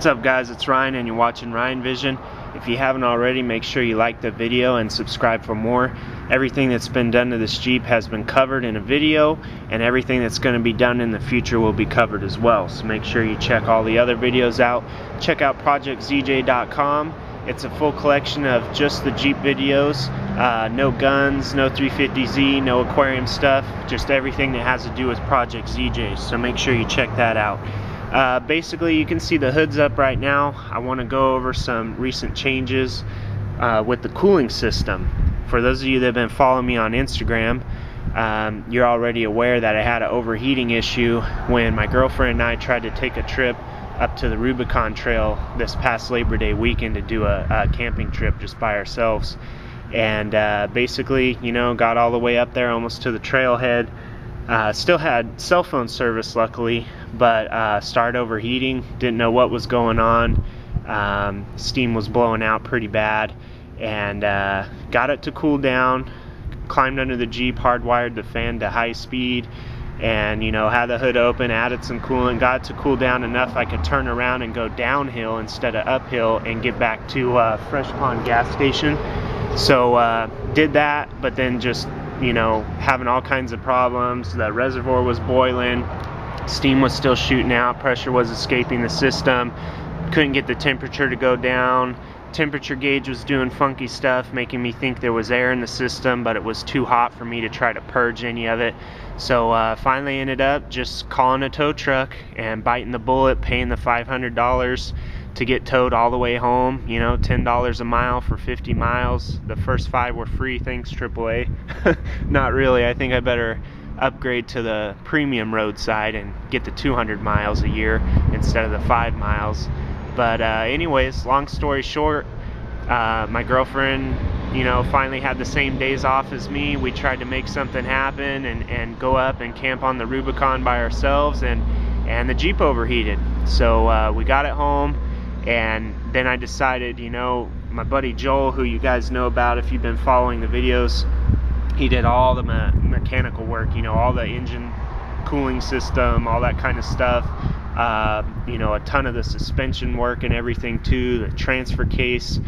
What's up guys, it's Ryan and you're watching Ryan Vision. If you haven't already, make sure you like the video and subscribe for more. Everything that's been done to this Jeep has been covered in a video, and everything that's going to be done in the future will be covered as well. So make sure you check all the other videos out. Check out projectzj.com. It's a full collection of just the Jeep videos. No guns, no 350Z, no aquarium stuff, just everything that has to do with Project ZJ. So make sure you check that out. Basically, you can see the hood's up right now. I want to go over some recent changes with the cooling system. For those of you that have been following me on Instagram, you're already aware that I had an overheating issue when my girlfriend and I tried to take a trip up to the Rubicon Trail this past Labor Day weekend to do a camping trip just by ourselves. And basically, you know, got all the way up there almost to the trailhead. Still had cell phone service luckily, but started overheating, didn't know what was going on. Steam was blowing out pretty bad, and got it to cool down, climbed under the Jeep, hardwired the fan to high speed, and you know, had the hood open, added some coolant, got it to cool down enough I could turn around and go downhill instead of uphill and get back to Fresh Pond gas station. So did that, but then just, you know, having all kinds of problems. The reservoir was boiling, steam was still shooting out, pressure was escaping the system, couldn't get the temperature to go down. Temperature gauge was doing funky stuff, making me think there was air in the system, but it was too hot for me to try to purge any of it. So finally ended up just calling a tow truck and biting the bullet, paying the $500 to get towed all the way home. You know, $10 a mile for 50 miles. The first 5 were free, thanks AAA. Not really. I think I better upgrade to the premium roadside and get the 200 miles a year instead of the 5 miles. But anyways, long story short, my girlfriend, you know, finally had the same days off as me. We tried to make something happen and go up and camp on the Rubicon by ourselves, and the Jeep overheated. So we got it home, and then I decided, you know, my buddy Joel, who you guys know about if you've been following the videos, he did all the mechanical work, you know, all the engine cooling system, all that kind of stuff. You know, a ton of the suspension work and everything too, the transfer case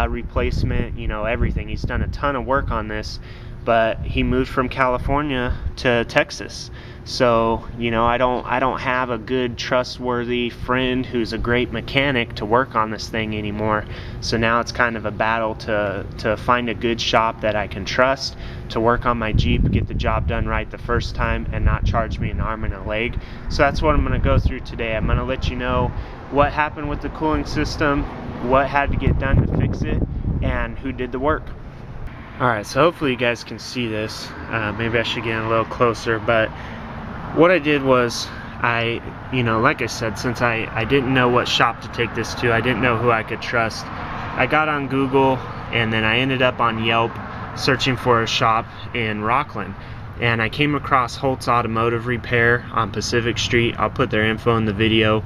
replacement, you know, everything. He's done a ton of work on this, but he moved from California to Texas. So, you know, I don't have a good trustworthy friend who's a great mechanic to work on this thing anymore. So now it's kind of a battle to find a good shop that I can trust to work on my Jeep, get the job done right the first time, and not charge me an arm and a leg. So that's what I'm going to go through today. I'm going to let you know what happened with the cooling system, what had to get done to fix it, and who did the work. Alright, so hopefully you guys can see this. Maybe I should get in a little closer, but what I did was, you know, like I said, since I didn't know what shop to take this to, I didn't know who I could trust, I got on Google, and then I ended up on Yelp searching for a shop in Rockland, and I came across Holtz Automotive Repair on Pacific Street. I'll put their info in the video.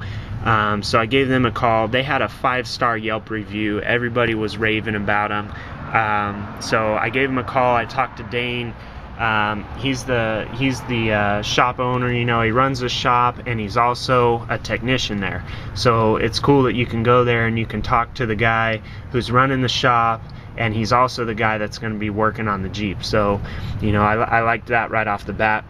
So I gave them a call. They had a 5-star Yelp review. Everybody was raving about them. So I gave them a call. I talked to Dane. He's the shop owner, you know, he runs the shop, and he's also a technician there. So it's cool that you can go there and you can talk to the guy who's running the shop, and he's also the guy that's going to be working on the Jeep. So, you know, I liked that right off the bat.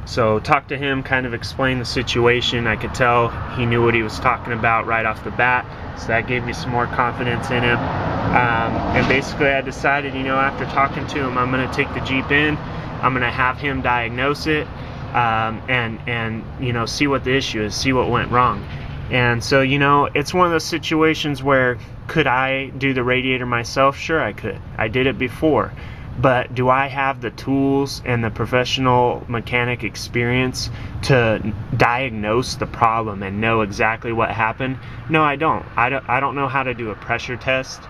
So talked to him, kind of explained the situation. I could tell he knew what he was talking about right off the bat, so that gave me some more confidence in him. And basically I decided, you know, after talking to him, I'm going to take the Jeep in, I'm going to have him diagnose it, and you know, see what the issue is, see what went wrong. And so, you know, it's one of those situations where, could I do the radiator myself? Sure I could. I did it before. But do I have the tools and the professional mechanic experience to diagnose the problem and know exactly what happened? No, I don't. I don't know how to do a pressure test.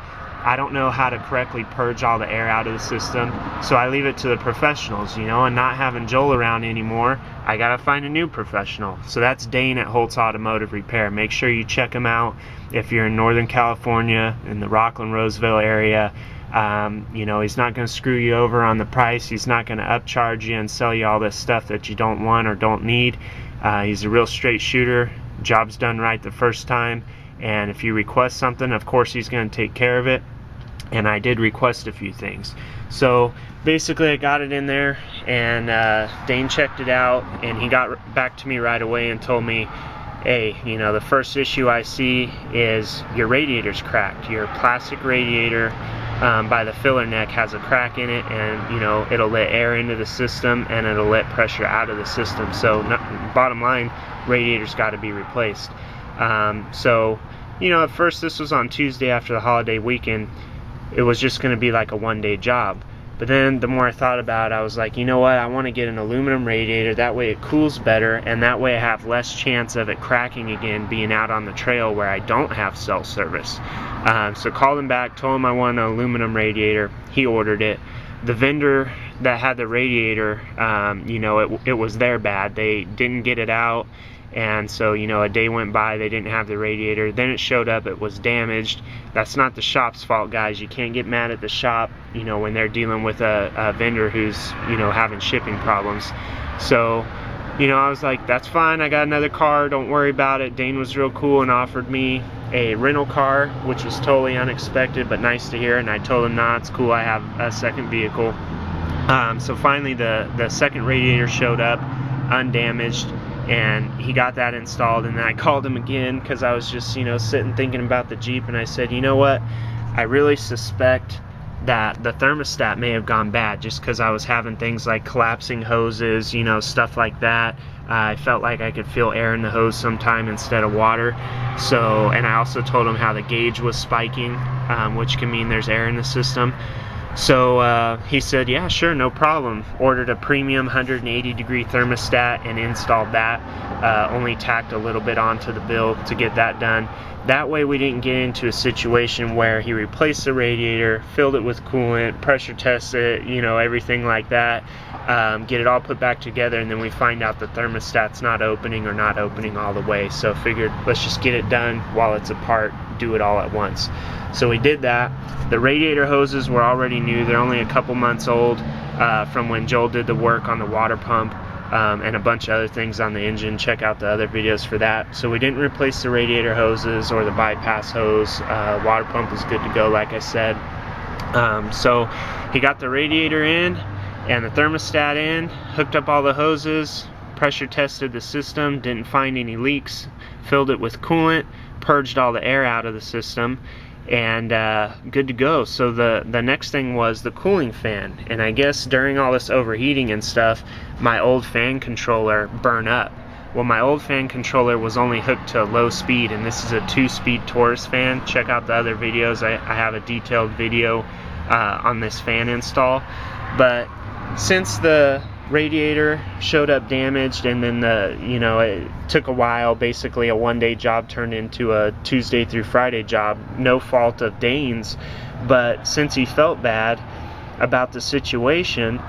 I don't know how to correctly purge all the air out of the system. So I leave it to the professionals, you know, and not having Joel around anymore, I gotta find a new professional. So that's Dane at Holtz Automotive Repair. Make sure you check him out if you're in Northern California, in the Rockland-Roseville area. You know, he's not going to screw you over on the price. He's not going to upcharge you and sell you all this stuff that you don't want or don't need. He's a real straight shooter. Job's done right the first time, and if you request something, of course he's going to take care of it. And I did request a few things. So basically I got it in there, and Dane checked it out, and he got back to me right away and told me, hey, you know, the first issue I see is your radiator's cracked. Your plastic radiator by the filler neck has a crack in it, and you know, it'll let air into the system and it'll let pressure out of the system. So bottom line, radiator's got to be replaced. So you know, at first, this was on Tuesday after the holiday weekend. It was just going to be like a one-day job. But then the more I thought about it, I was like, you know what, I want to get an aluminum radiator. That way it cools better, and that way I have less chance of it cracking again being out on the trail where I don't have cell service. So called him back, told him I want an aluminum radiator. He ordered it. The vendor that had the radiator, you know, it was their bad. They didn't get it out. And so, you know, a day went by, they didn't have the radiator. Then it showed up, it was damaged. That's not the shop's fault, guys. You can't get mad at the shop, you know, when they're dealing with a vendor who's, you know, having shipping problems. So, you know, I was like, that's fine, I got another car, don't worry about it. Dane was real cool and offered me a rental car, which was totally unexpected, but nice to hear. And I told him, nah, it's cool, I have a second vehicle. So finally the second radiator showed up, undamaged, and he got that installed. And then I called him again because I was just, you know, sitting thinking about the Jeep, and I said, you know what, I really suspect that the thermostat may have gone bad, just because I was having things like collapsing hoses, you know, stuff like that. I felt like I could feel air in the hose sometime instead of water. So, and I also told him how the gauge was spiking, which can mean there's air in the system. So he said, yeah, sure, no problem. Ordered a premium 180-degree thermostat and installed that. Only tacked a little bit onto the bill to get that done. That way we didn't get into a situation where he replaced the radiator, filled it with coolant, pressure tested it, you know, everything like that. Get it all put back together, and then we find out the thermostat's not opening or not opening all the way. So figured, let's just get it done while it's apart, do it all at once. So we did that. The radiator hoses were already new. They're only a couple months old from when Joel did the work on the water pump and a bunch of other things on the engine. Check out the other videos for that. So we didn't replace the radiator hoses or the bypass hose. Water pump is good to go, like I said. So he got the radiator in and the thermostat in, hooked up all the hoses, pressure tested the system, didn't find any leaks, filled it with coolant, purged all the air out of the system, and good to go. So the next thing was the cooling fan, and I guess during all this overheating and stuff, my old fan controller burned up. Well, my old fan controller was only hooked to low speed, and this is a 2-speed Taurus fan. Check out the other videos. I have a detailed video on this fan install. But since the radiator showed up damaged, and then it took a while, basically a one-day job turned into a Tuesday through Friday job, no fault of Dane's, but since he felt bad about the situation,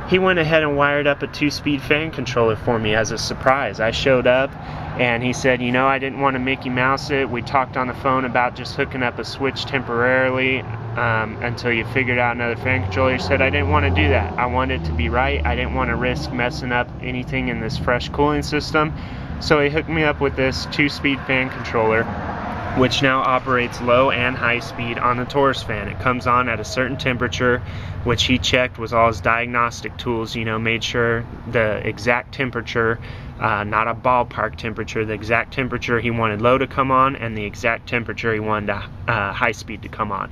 he went ahead and wired up a 2-speed fan controller for me as a surprise. I showed up and he said, you know, I didn't want to Mickey Mouse it. We talked on the phone about just hooking up a switch temporarily until you figured out another fan controller. He said, I didn't want to do that. I wanted it to be right. I didn't want to risk messing up anything in this fresh cooling system. So he hooked me up with this 2-speed fan controller, which now operates low and high speed on the Taurus fan. It comes on at a certain temperature, which he checked with all his diagnostic tools, you know, made sure the exact temperature, not a ballpark temperature, the exact temperature he wanted low to come on and the exact temperature he wanted high speed to come on.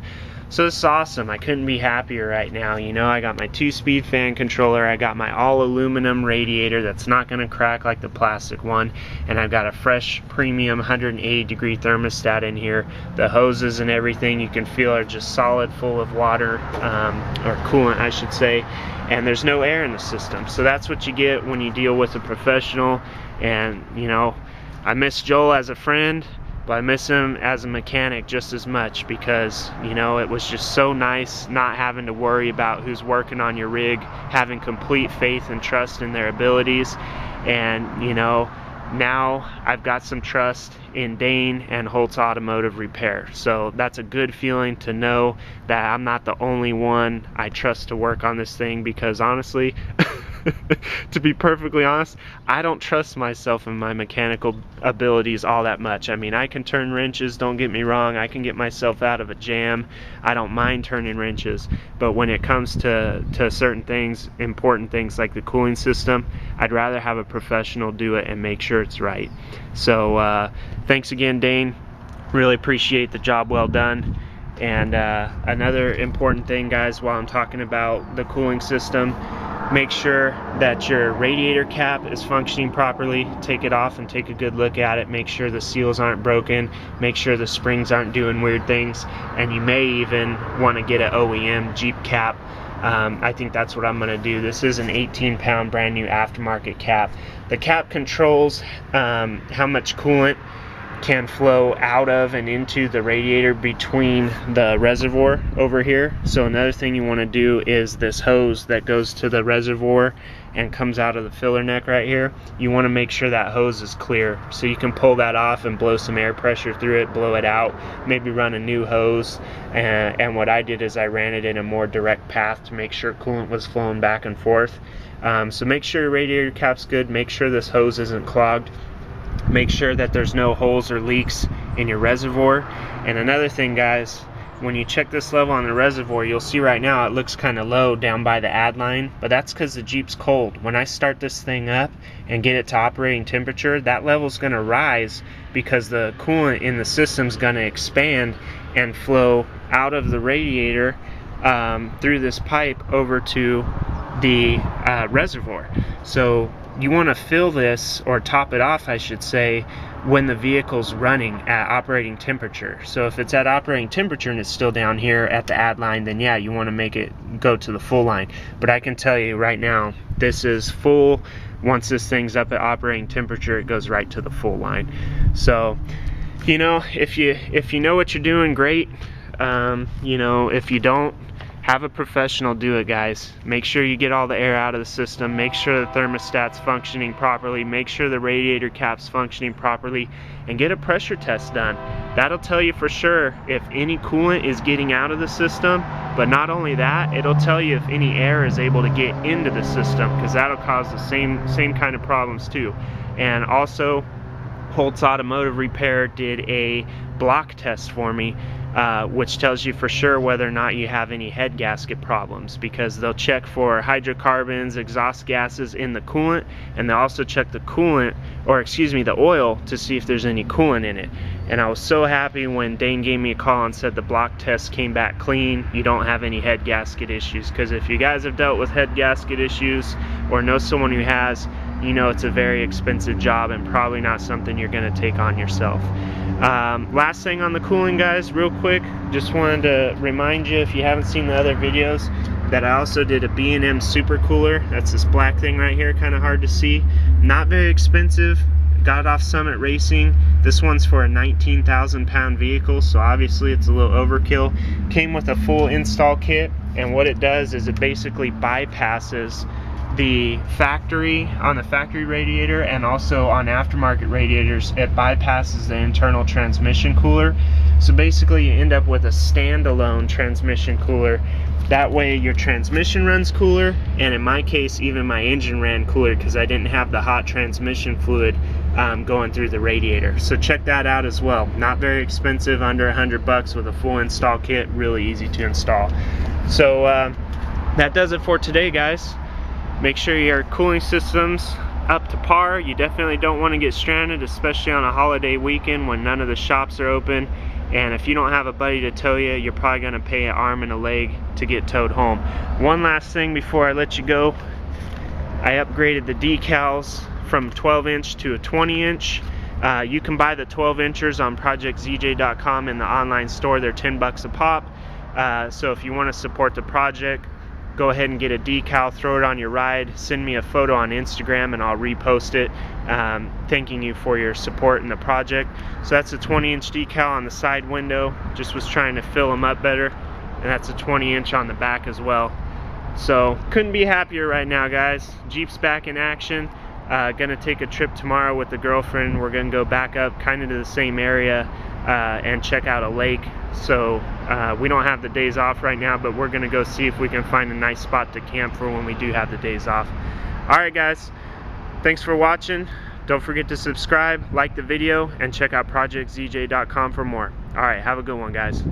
So this is awesome. I couldn't be happier right now. You know, I got my 2-speed fan controller, I got my all aluminum radiator that's not going to crack like the plastic one, and I've got a fresh premium 180-degree thermostat in here. The hoses and everything you can feel are just solid full of water, or coolant I should say, and there's no air in the system. So that's what you get when you deal with a professional. And you know, I miss Joel as a friend, but I miss him as a mechanic just as much, because you know, it was just so nice not having to worry about who's working on your rig, having complete faith and trust in their abilities. And you know, now I've got some trust in Dane and Holtz Automotive Repair. So that's a good feeling to know that I'm not the only one I trust to work on this thing, because honestly To be perfectly honest, I don't trust myself and my mechanical abilities all that much. I mean, I can turn wrenches, don't get me wrong, I can get myself out of a jam, I don't mind turning wrenches, but when it comes to certain things, important things like the cooling system, I'd rather have a professional do it and make sure it's right. So thanks again, Dane, really appreciate the job well done. And another important thing, guys, while I'm talking about the cooling system, make sure that your radiator cap is functioning properly. Take it off and take a good look at it. Make sure the seals aren't broken. Make sure the springs aren't doing weird things. And you may even want to get an OEM Jeep cap. I think that's what I'm going to do. This is an 18-pound brand new aftermarket cap. The cap controls how much coolant can flow out of and into the radiator between the reservoir over here. So another thing you want to do is this hose that goes to the reservoir and comes out of the filler neck right here, you want to make sure that hose is clear, so you can pull that off and blow some air pressure through it, blow it out, maybe run a new hose. And what I did is I ran it in a more direct path to make sure coolant was flowing back and forth. So make sure your radiator cap's good, make sure this hose isn't clogged, make sure that there's no holes or leaks in your reservoir. And another thing, guys, when you check this level on the reservoir, you'll see right now it looks kind of low down by the add line, but that's because the Jeep's cold. When I start this thing up and get it to operating temperature, that level's going to rise because the coolant in the system's going to expand and flow out of the radiator through this pipe over to the reservoir. So you want to fill this, or top it off I should say, when the vehicle's running at operating temperature. So if it's at operating temperature and it's still down here at the add line, then yeah, you want to make it go to the full line. But I can tell you right now, this is full. Once this thing's up at operating temperature, it goes right to the full line. So, you know, if you know what you're doing, great. You know, if you don't, have a professional do it, guys. Make sure you get all the air out of the system, make sure the thermostat's functioning properly, make sure the radiator cap's functioning properly, and get a pressure test done. That'll tell you for sure if any coolant is getting out of the system, but not only that, it'll tell you if any air is able to get into the system, because that'll cause the same kind of problems too. And also, Holtz Automotive Repair did a block test for me, which tells you for sure whether or not you have any head gasket problems, because they'll check for hydrocarbons, exhaust gases in the coolant, and they'll also check the coolant, or excuse me, the oil, to see if there's any coolant in it. And I was so happy when Dane gave me a call and said the block test came back clean, you don't have any head gasket issues. Because if you guys have dealt with head gasket issues or know someone who has, you know it's a very expensive job and probably not something you're going to take on yourself. Last thing on the cooling, guys, real quick, just wanted to remind you, if you haven't seen the other videos, that I also did a B&M super cooler. That's this black thing right here, kind of hard to see. Not very expensive, got it off Summit Racing. This one's for a 19,000 pound vehicle, so obviously it's a little overkill. Came with a full install kit, and what it does is it basically bypasses the factory, on the factory radiator, and also on aftermarket radiators, it bypasses the internal transmission cooler. So basically you end up with a standalone transmission cooler. That way your transmission runs cooler, and in my case even my engine ran cooler because I didn't have the hot transmission fluid going through the radiator. So check that out as well. Not very expensive, under $100 with a full install kit, really easy to install. So that does it for today, guys. Make sure your cooling system's up to par. You definitely don't want to get stranded, especially on a holiday weekend when none of the shops are open. And if you don't have a buddy to tow you, you're probably going to pay an arm and a leg to get towed home. One last thing before I let you go, I upgraded the decals from 12-inch to a 20-inch. You can buy the 12-inchers on projectzj.com in the online store. They're $10 a pop. So if you want to support the project, go ahead and get a decal, throw it on your ride, send me a photo on Instagram and I'll repost it, thanking you for your support in the project. So that's a 20-inch decal on the side window, just was trying to fill them up better, and that's a 20-inch on the back as well. So couldn't be happier right now, guys. Jeep's back in action. Gonna take a trip tomorrow with the girlfriend. We're gonna go back up kind of to the same area and check out a lake. So we don't have the days off right now, but we're gonna go see if we can find a nice spot to camp for when we do have the days off. Alright guys, thanks for watching. Don't forget to subscribe, like the video, and check out projectzj.com for more. Alright, have a good one guys.